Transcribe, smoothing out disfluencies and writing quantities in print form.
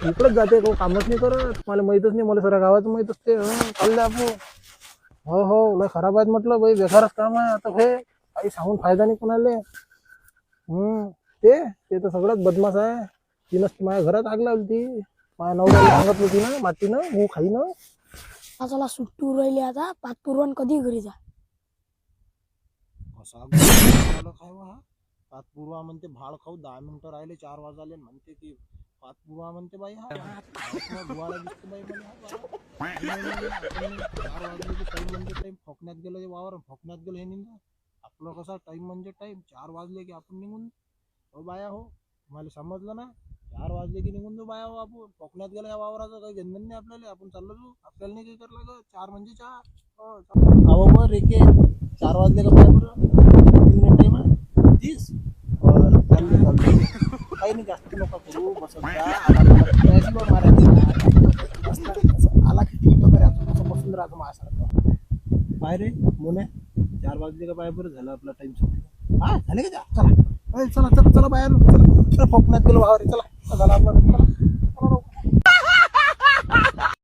इकडेच जाते को कामच नाही करत. मला माहितच नाही, मला सगळ्या गावाचं माहित असते. चाललंय आपण. हो हो, लय खराब आहेत म्हटलं बाई, बेकारच काम आहे आता हे. काही सांगून फायदा नाही कोणाले. ते ते तर सगळ्यात बदमाश आहे. तिनंच माझ्या घरात आग लावली ती. माझ्या नवऱ्याला सांगत होती ना, मातीनं गहू खाईनं. चला सुट्टी राहिली आता, पाचपूर्वान कधी घरी जा. कसा झालं काय हा पाचपूर्वा म्हणते भाड खाऊ 10 मिनिटं राहिले 4 वाजाले म्हणते की पाचपूर्वा म्हणते बाई हा धुवायला दिसते बाई मला 4 वाजले की टाइम म्हणजे टाइम फोकण्यात गेलं वावर फोकण्यात गेलं हे निघा आपलं कसा टाइम म्हणजे टाइम 4 वाजले की आपण निघून हो बाया हो तुम्हाला समजलं ना 4 वाजले की निघून जाऊ बाया हो आपण फोकण्यात गेलं या वावराचं काही गंधन नाही आपल्याला आपण चाललो जाऊ आपल्याला नाही काही करायला लागत 4 म्हणजे 4 अहो वर एके 4 वाजले का बाया बरं 3 मिनिट टाइम आहे 30 काही नाही जास्त नका करू बसत आला किती बसून राहतो माझ्यासारखं बाय रे मोने 4 वाजले का बाय बरं झालं आपला टाइम संपला हा झाले का चला चला चला चला बाहेर चला फोकण्यात गेलो वावर चला झाला आपला